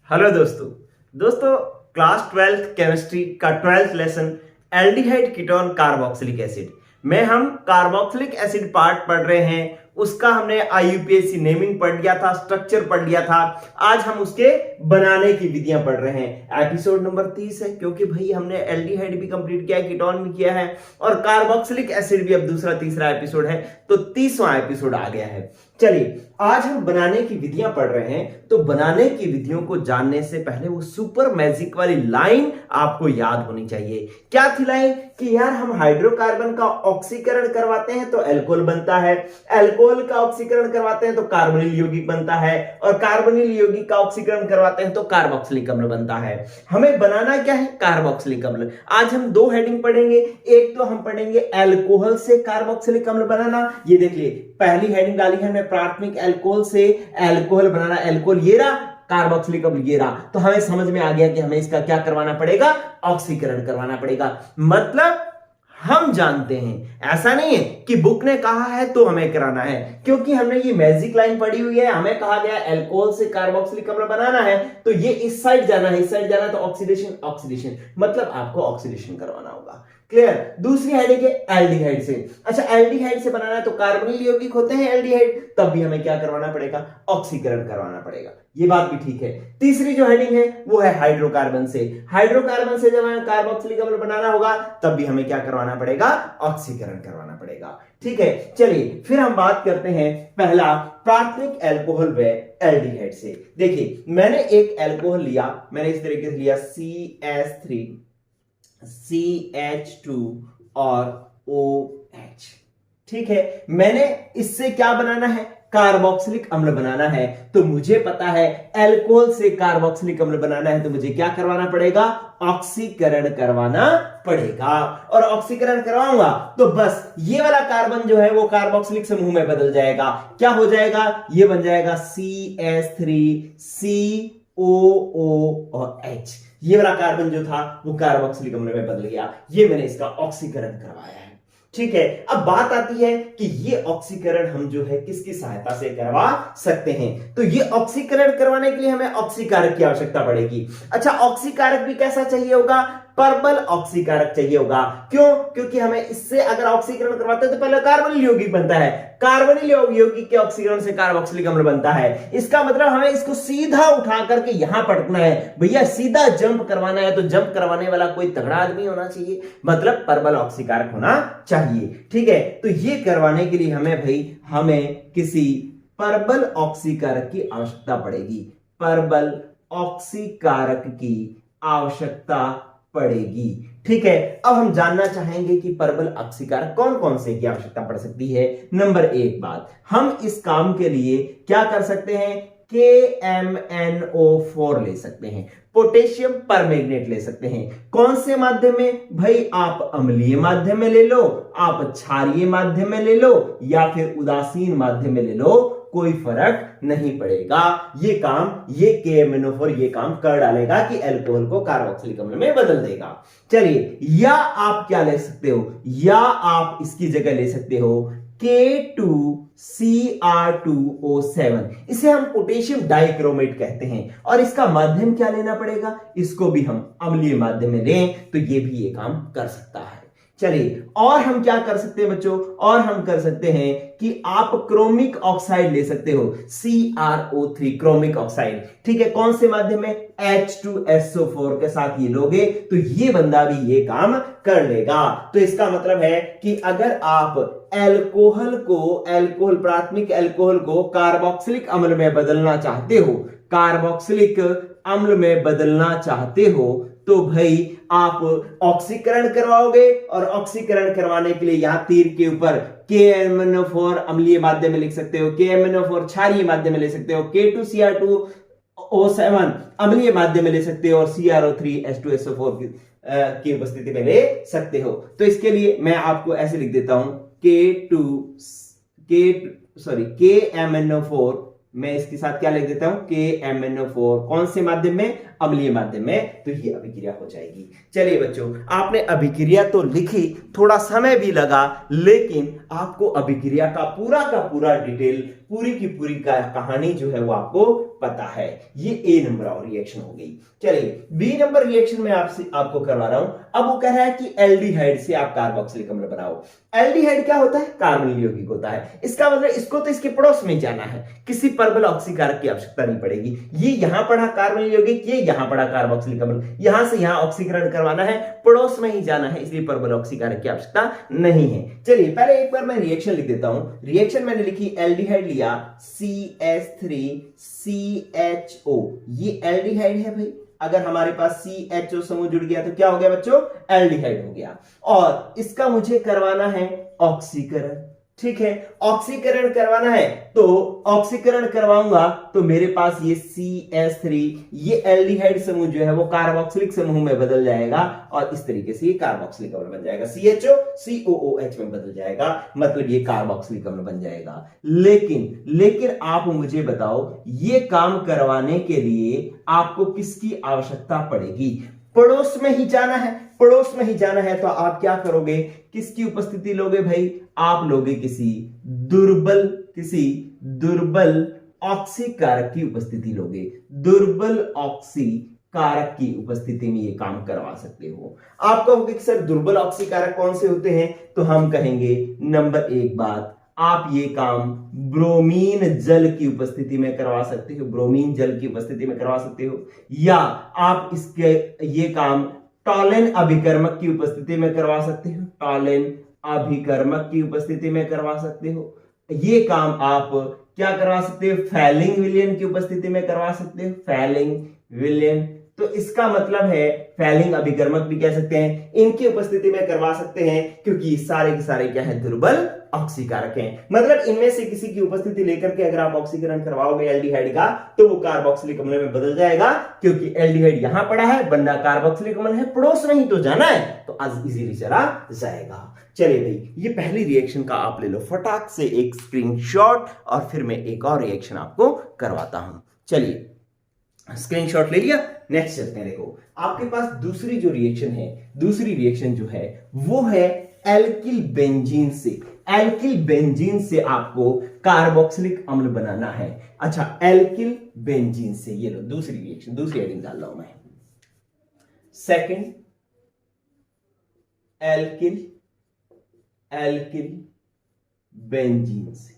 Hello दोस्तों class 12th chemistry का 12th lesson aldehyde ketone carboxylic acid में हम कार्बोक्सिलिक एसिड पार्ट पढ़ रहे हैं। उसका हमने आईयूपीएसी नेमिंग पढ़ लिया था, स्ट्रक्चर पढ़ लिया था। आज हम उसके बनाने की विधियां पढ़ रहे हैं। एपिसोड नंबर 30 है, क्योंकि भाई हमने एल्डिहाइड भी कंप्लीट किया है, कीटोन भी किया है और कार्बोक्सिलिक एसिड भी अब दूसरा तीसरा एपिसोड है, तो 30वां एपिसोड आ गया है। चलिए आज हम बनाने की विधियां पढ़ रहे हैं। तो बनाने की विधियों को जानने से पहले वो सुपर मैजिक वाली लाइन आपको याद होनी चाहिए। क्या थी लाइन? कि यार हम हाइड्रोकार्बन का ऑक्सीकरण करवाते हैं तो एल्कोहल बनता है, एल्कोहल का ऑक्सीकरण करवाते हैं तो कार्बोनिल यौगिक बनता है और कार्बोनिल यौगिक का ऑक्सीकरण करवाते हैं तो कार्बोक्सिलिक अम्ल बनता है। हमें बनाना क्या है? कार्बोक्सिलिक अम्ल। आज हम दो हेडिंग पढ़ेंगे। एक तो हम पढ़ेंगे एल्कोहल से कार्बोक्सिलिक अम्ल बनाना। ये देखिए पहली हेडिंग डाली है हमने, प्राथमिक एल्कोहल से एल्कोहल बनाना। एल्कोहल ये रहा, कार्बोक्सिलिक अम्ल ये रहा। तो हमें समझ में आ गया कि हमें इसका क्या करवाना पड़ेगा? ऑक्सीकरण करवाना पड़ेगा। मतलब हम जानते हैं, ऐसा नहीं है कि बुक ने कहा है तो हमें कराना है, क्योंकि हमने ये मैजिक लाइन पढ़ी हुई है। हमें कहा गया एल्कोहल से कार्बोक्सिलिक अम्ल बनाना है तो ये इस साइड जाना है, इस साइड जाना है तो ऑक्सीडेशन मतलब आपको ऑक्सीडेशन करवाना होगा। क्लियर? दूसरी हेडिंग है एल्डिहाइड से। अच्छा, एल्डिहाइड से बनाना है तो कार्बोनिल यौगिक होते हैं एल्डिहाइड, तब भी हमें क्या करवाना पड़ेगा? ऑक्सीकरण करवाना पड़ेगा। ये बात भी ठीक है। तीसरी जो हेडिंग है वो है हाइड्रोकार्बन से। हाइड्रोकार्बन से जब हमें कार्बोक्सिलिक अम्ल बनाना होगा तब भी हमें क्या करवाना पड़ेगा? ऑक्सीकरण करवाना पड़ेगा। ठीक है, चलिए फिर हम बात करते हैं पहला प्राथमिक एल्कोहल व एल्डिहाइड से। देखिए मैंने एक एल्कोहल लिया, मैंने इस तरीके से लिया CH3 CH2 और OH। ठीक है, मैंने इससे क्या बनाना है? कार्बोक्सिलिक अम्ल बनाना है। तो मुझे पता है एल्कोहल से कार्बोक्सिलिक अम्ल बनाना है तो मुझे क्या करवाना पड़ेगा? ऑक्सीकरण करवाना पड़ेगा। और ऑक्सीकरण करवाऊंगा तो बस ये वाला कार्बन जो है वो कार्बोक्सिलिक समूह में बदल जाएगा। क्या हो जाएगा? ये बन जाएगा CH3 COO और H। ये वाला कार्बन जो था वो कार्बोक्सिलिक अम्ल में बदल गया। ये मैंने इसका ऑक्सीकरण करवाया है। ठीक है, अब बात आती है कि ये ऑक्सीकरण हम जो है किसकी सहायता से करवा सकते हैं। तो ये ऑक्सीकरण करवाने के लिए हमें ऑक्सीकारक की आवश्यकता पड़ेगी। अच्छा, ऑक्सीकारक भी कैसा चाहिए होगा? परबल ऑक्सीकारक चाहिए होगा। क्यों? क्योंकि हमें इससे अगर ऑक्सीकरण करवाते हैं तो पहले कार्बोनिल यौगिक बनता है, कार्बोनिल यौगिक के ऑक्सीकरण से कार्बोक्सिलिक अम्ल बनता है। इसका मतलब हमें इसको सीधा उठा करके यहां पटकना है। भैया सीधा जंप करवाना है तो जंप करवाने वाला कोई तगड़ा आदमी होना चाहिए, मतलब परबल ऑक्सीकारक होना चाहिए। ठीक है, तो ये करवाने के लिए हमें किसी परबल ऑक्सीकारक की आवश्यकता पड़ेगी। परबल ऑक्सीकारक की आवश्यकता पड़ेगी। ठीक है, अब हम जानना चाहेंगे कि परबल ऑक्सीकारक कौन कौन से की आवश्यकता पड़ सकती है। नंबर एक बात, हम इस काम के लिए क्या कर सकते हैं? KMNO4 ले सकते हैं, पोटेशियम परमैंगनेट ले सकते हैं। कौन से माध्यम में? भाई आप अम्लीय माध्यम में ले लो, आप क्षारीय माध्यम में ले लो या फिर उदासीन माध्यम में ले लो, कोई फर्क नहीं पड़ेगा। ये KMNO4 ये काम कर डालेगा कि एल्कोहल को कार्बोक्सिलिक अम्ल में बदल देगा। चलिए, या आप क्या ले सकते हो? या आप इसकी जगह ले सकते हो K2Cr2O7। इसे हम पोटेशियम डाइक्रोमेट कहते हैं। और इसका माध्यम क्या लेना पड़ेगा? इसको भी हम अम्लीय माध्यम में लें तो ये भी ये काम कर सकता है। चलिए, और हम क्या कर सकते हैं बच्चों? और हम कर सकते हैं कि आप क्रोमिक ऑक्साइड ले सकते हो, CrO3 क्रोमिक ऑक्साइड। ठीक है, कौन से माध्यम में? H2SO4 के साथ ये लोगे तो ये बंदा भी ये काम कर लेगा। तो इसका मतलब है कि अगर आप प्राथमिक एल्कोहल को कार्बोक्सिलिक अम्ल में बदलना चाहते हो, कार्बोक्सिलिक अम्ल में बदलना चाहते हो तो भाई आप ऑक्सीकरण करवाओगे। और ऑक्सीकरण करवाने के लिए यहां तीर के ऊपर KMNO4 अम्लीय माध्यम में लिख सकते हो, KMNO4 क्षारीय माध्यम में ले सकते हो, K2Cr2O7 अम्लीय माध्यम में ले सकते हो और CrO3H2SO4 की उपस्थिति में ले सकते हो। तो इसके लिए मैं आपको ऐसे लिख देता हूं KMNO4, मैं इसके साथ क्या लिख देता हूं? KMNO4 कौन से माध्यम में? अम्लीय माध्यम में। तो ये अभिक्रिया हो जाएगी। चलिए बच्चों, आपने अभिक्रिया तो लिखी, थोड़ा समय भी लगा, लेकिन आपको अभिक्रिया का पूरा डिटेल, पूरी की पूरी कहानी जो है वो आपको पता है। ये ए नंबर और रिएक्शन हो गई। चलिए बी नंबर रिएक्शन में आपको करवा रहा हूं। अब वो कह रहा है कि एल्डिहाइड से आप कार्बोक्सिलिक अम्ल बनाओ। एल्डिहाइड क्या होता है? कार्बोनिल यौगिक होता है। इसका मतलब इसको तो इसके पड़ोस में जाना है, किसी परबल ऑक्सीकारक की आवश्यकता नहीं पड़ेगी। ये यहां पड़ा कार्बोनिल यौगिक, ये यहां पड़ा कार्बोक्सिलिक अम्ल, यहां से यहां ऑक्सीकरण करवाना है, पड़ोस में ही जाना है, इसलिए परबल ऑक्सीकारक की आवश्यकता नहीं है। चलिए पहले एक बार मैं रिएक्शन लिख देता हूं। रिएक्शन मैंने लिखी, एल्डिहाइड लिया CH3CHO, ये एल्डिहाइड है भाई। अगर हमारे पास CHO समूह जुड़ गया तो क्या हो गया बच्चों? एल्डिहाइड हो गया। और इसका मुझे करवाना है ऑक्सीकरण, ठीक है। ऑक्सीकरण करवाना है तो ऑक्सीकरण करवाऊंगा तो मेरे पास ये CH3, ये एल्डिहाइड समूह जो है वो कार्बोक्सिलिक समूह में बदल जाएगा और इस तरीके से ये कार्बोक्सिलिक अम्ल बन जाएगा। CHO COOH में बदल जाएगा, मतलब ये कार्बोक्सिलिक अम्ल बन जाएगा। लेकिन आप मुझे बताओ, ये काम करवाने के लिए आपको किसकी आवश्यकता पड़ेगी? पड़ोस में ही जाना है। पड़ोस में ही जाना है तो आप क्या करोगे? किसकी उपस्थिति लोगे भाई? आप लोगे किसी दुर्बल ऑक्सीकारक की उपस्थिति लोगे। दुर्बल ऑक्सीकारक की उपस्थिति में ये काम करवा सकते हो। आप कहोगे कि सर दुर्बल ऑक्सीकारक कौन से होते हैं? तो हम कहेंगे नंबर एक बात, आप ये काम ब्रोमीन जल की उपस्थिति में करवा सकते हो, ब्रोमीन जल की उपस्थिति में करवा सकते हो, या आप इसके ये काम टॉलेन अभिकर्मक की उपस्थिति में करवा सकते हो, टॉलेन अभिकर्मक की उपस्थिति में करवा सकते हो। ये काम आप क्या करवा सकते हो? फैलिंग विलयन की उपस्थिति में करवा सकते हो, फैलिंग विलयन। तो इसका मतलब है फैलिंग अभिकर्मक भी कह सकते हैं, इनकी उपस्थिति में करवा सकते हैं, क्योंकि सारे के सारे क्या है? दुर्बल ऑक्सीकारक हैं। मतलब इनमें से किसी की उपस्थिति लेकर के अगर आप ऑक्सीकरण करवाओगे एल्डिहाइड का तो वो कार्बोक्सिलिक अम्ल में बदल जाएगा, क्योंकि एल्डिहाइड यहां पड़ा है, बनना कार्बोक्सिलिक अम्ल है, पड़ोस में ही तो जाना है, तो आज इजीली चला जाएगा। चलिए भाई, ये पहली रिएक्शन का आप ले लो फटाक से एक स्क्रीनशॉट और फिर मैं एक और रिएक्शन आपको करवाता हूं। चलिए स्क्रीनशॉट ले लिया, नेक्स्ट चलते हैं। देखो आपके पास दूसरी जो रिएक्शन है, दूसरी रिएक्शन जो है वो है एल्किल बेंजीन से। एल्किल बेंजीन से आपको कार्बोक्सिलिक अम्ल बनाना है। अच्छा, एल्किल बेंजीन से, ये लो दूसरी रिएक्शन, दूसरी हेडिंग डाल रहा हूं मैं। सेकंड एल्किल बेंजीन से,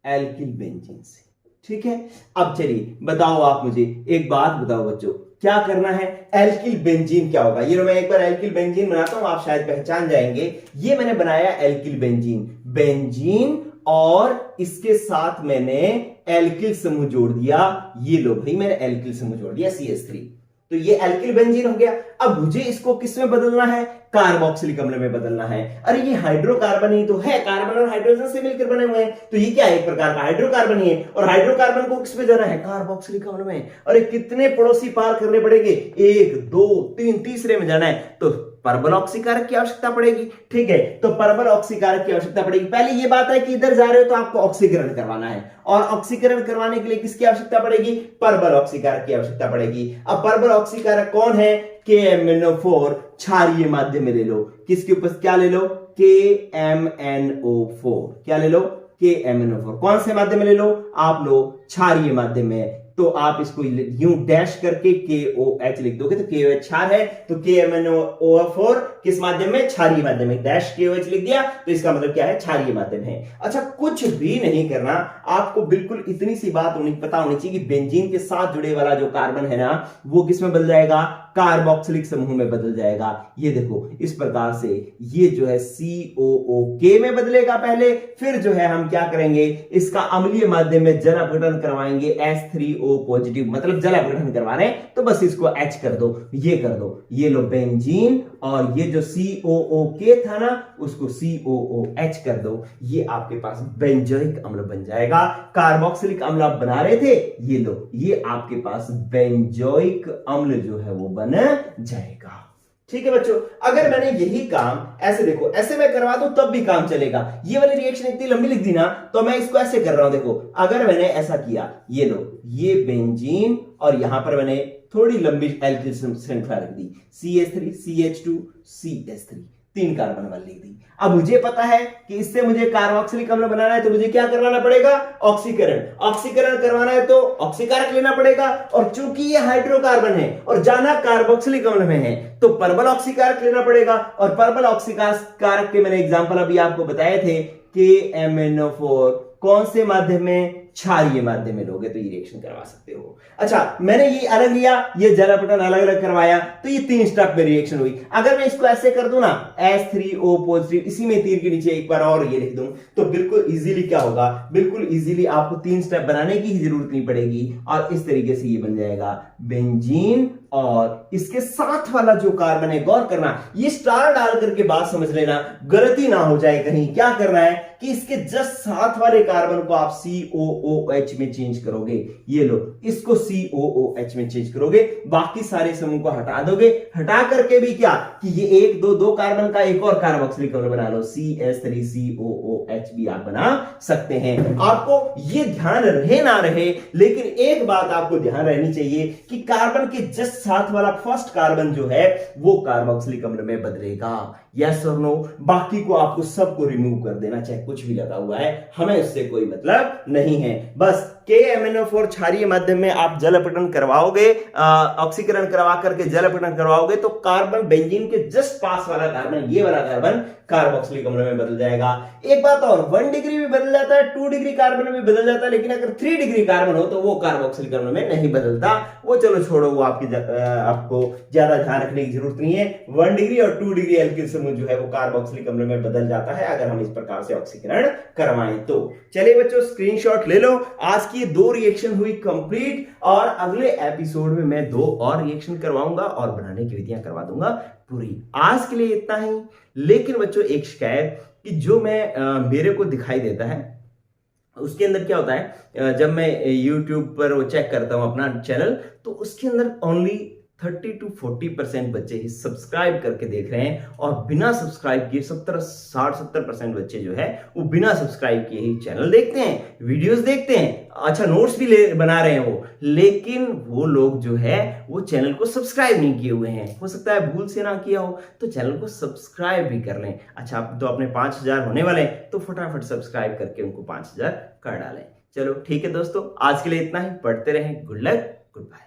एल्किल बेंजीन से, ठीक है। अब चलिए बताओ, आप मुझे एक बात बताओ बच्चों, क्या करना है? एल्किल बेंजीन क्या होगा? ये मैं एक बार एल्किल बेंजीन बनाता हूं, आप शायद पहचान जाएंगे। ये मैंने बनाया एल्किल बेंजीन और इसके साथ मैंने एल्किल समूह जोड़ दिया। ये लो भाई, मैंने एल्किल समूह जोड़ दिया CH3, तो ये एल्किल बेंजीन हो गया। अब मुझे इसको किस में बदलना है? कार्बोक्सिलिक अम्ल में बदलना है। अरे ये हाइड्रोकार्बन ही तो है, कार्बन और हाइड्रोजन से मिलकर बने हुए हैं, तो ये क्या है? एक प्रकार का हाइड्रोकार्बन ही है। और हाइड्रोकार्बन को किस में जाना है? कार्बोक्सिलिक अम्ल में। अरे कितने पड़ोसी पार करने पड़ेंगे? 1 2 3, तीसरे में जाना है, तो परबल ऑक्सीकारक की आवश्यकता पड़ेगी, ठीक है। तो परबल ऑक्सीकारक की आवश्यकता पड़ेगी। पहले ये बात है कि इधर जा रहे हो तो आपको ऑक्सीकरण करवाना है, और ऑक्सीकरण करवाने के लिए किसकी आवश्यकता पड़ेगी? परबल ऑक्सीकारक की आवश्यकता पड़ेगी। अब परबल ऑक्सीकारक कौन है? KMnO4 क्षारीय माध्यम में ले लो। किसके ऊपर क्या ले लो? KMnO4, क्या ले लो? KMnO4। कौन से माध्यम में ले लो? आप लो क्षारीय माध्यम में। तो आप इसको यूं डैश करके KOH लिख दोगे तो KOH क्षार है, तो KMnO4 किस माध्यम में? क्षारीय माध्यम में। डैश KOH लिख दिया तो इसका मतलब क्या है? क्षारीय माध्यम है। अच्छा, कुछ भी नहीं करना, आपको बिल्कुल इतनी सी बात पता होनी चाहिए कि बेंजीन के साथ जुड़े वाला जो कार्बन है ना, वो किस में बदल जाएगा? कार्बोक्सिलिक समूह में बदल जाएगा। ये देखो इस प्रकार से ये जो है COOK में बदलेगा पहले, फिर जो है हम क्या करेंगे? इसका अम्लीय माध्यम में जल अपघटन करवाएंगे, H3O पॉजिटिव, मतलब जल अपघटन करवा रहे हैं, तो बस इसको H कर दो, ये कर दो, ये लो बेंजीन, और ये जो COOK था ना उसको COOH कर दो। ये आपके पास बेंजोइक अम्ल बन जाएगा। कार्बोक्सिलिक अम्ल आप बना रहे थे, ये लो, ये आपके पास बेंजोइक अम्ल जो है वो बन जाएगा। ठीक है बच्चों, अगर मैंने यही काम ऐसे, देखो ऐसे मैं करवा दूं तब भी काम चलेगा। ये वाली रिएक्शन इतनी लंबी लिख दी ना, तो मैं इसको ऐसे कर रहा हूं। देखो अगर मैंने ऐसा किया, ये लो, ये बेंजीन, और यहां पर मैंने थोड़ी लंबी एल्किल श्रृंखला रख दी, CH3 CH2 CH3, 3 कार्बन वाली लिख दी। अब मुझे पता है कि इससे मुझे कार्बोक्सिलिक अम्ल बनाना है, तो मुझे क्या करवाना पड़ेगा? ऑक्सीकरण। ऑक्सीकरण करवाना है तो ऑक्सीकारक लेना पड़ेगा, और चूंकि ये हाइड्रोकार्बन है और जाना कार्बोक्सिलिक अम्ल में है तो परबल ऑक्सीकारक लेना पड़ेगा। और परबल ऑक्सीकारक के मैंने एग्जांपल अभी आपको बताए थे कि MnO4 कौन से माध्यम में? क्षारीय माध्यम में लोगे तो ये रिएक्शन करवा सकते हो। अच्छा, मैंने ये अलग लिया, ये जल अपघटन अलग अलग करवाया, तो ये 3 स्टेप में रिएक्शन हुई। अगर मैं इसको ऐसे कर दूं ना, H3O पॉजिटिव, इसी में तीर के नीचे एक बार और ये लिख दूं, तो बिल्कुल इजीली क्या होगा? बिल्कुल इजीली आपको 3 स्टेप बनाने की ही जरूरत नहीं पड़ेगी, और इस तरीके से ये बन जाएगा बेंजीन। और इसके साथ वाला जो कार्बन है, गौर करना, ये स्टार डाल करके बात समझ लेना, गलती ना हो जाए कहीं। क्या करना है कि इसके जस्ट साथ वाले कार्बन को आप COOH में चेंज करोगे। ये लो, इसको COOH में चेंज करोगे, बाकी सारे समूह को हटा दोगे। हटा करके भी क्या कि ये 1 2 2 कार्बन का एक और कार्बोक्सिलिक अम्ल बना लो, CH3COOH भी आप बना सकते हैं। आपको ये ध्यान रहे ना रहे, लेकिन एक बात आपको ध्यान रहनी चाहिए कि कार्बन के जस्ट साथ वाला फर्स्ट कार्बन जो है वो कार्बोक्सिलिक अम्ल में बदलेगा। यस और नो? बाकी को आपको सबको रिमूव कर देना, चाहे कुछ भी लगा हुआ है, हमें उससे कोई मतलब नहीं है। बस KMnO4 क्षारीय माध्यम में आप जल अपघटन करवाओगे, ऑक्सीकरण करवा करके जल अपघटन करवाओगे, तो कार्बन बेंजीन के जस्ट पास वाला कार्बन, ये वाला कार्बन कार्बोक्सिलिक अम्ल में बदल जाएगा। एक बात और, 1 डिग्री भी बदल जाता है, 2 डिग्री कार्बन में बदल जाता है, लेकिन अगर 3 डिग्री कार्बन हो तो वो कार्बोक्सिलिक अम्ल में नहीं बदलता। वो चलो छोड़ो, वो आपको ज्यादा ध्यान रखने की जरूरत नहीं है। 1 डिग्री और 2 डिग्री एल्किल समूह जो है वो कार्बोक्सिलिक अम्ल में बदल जाता है अगर हम इस प्रकार से ऑक्सीकरण करवाएं तो। चलिए बच्चों, स्क्रीनशॉट ले लो। आज की 2 रिएक्शन हुई कंप्लीट, और अगले एपिसोड में मैं 2 और रिएक्शन करवाऊंगा और बनाने की विधियां करवा दूंगा पूरी। आज के लिए इतना ही। लेकिन बच्चों, एक शिकायत कि जो मैं मेरे को दिखाई देता है उसके अंदर क्या होता है, जब मैं YouTube पर वो चेक करता हूं अपना चैनल, तो उसके अंदर ओनली 30 to 40% बच्चे ही सब्सक्राइब करके देख रहे हैं, और बिना सब्सक्राइब किए 60-70% बच्चे जो है वो बिना सब्सक्राइब किए ही चैनल देखते हैं, वीडियोस देखते हैं, अच्छा नोट्स भी बना रहे हैं वो, लेकिन वो लोग जो है वो चैनल को सब्सक्राइब नहीं किए हुए हैं। हो सकता है भूल से ना किया हो, तो चैनल को सब्सक्राइब भी कर लें। अच्छा, आप तो अपने 5000 होने वाले हैं, तो फटाफट सब्सक्राइब करके उनको 5000 कर डालें। चलो ठीक है दोस्तों, आज के लिए इतना ही। पढ़ते रहें। Good luck, good bye.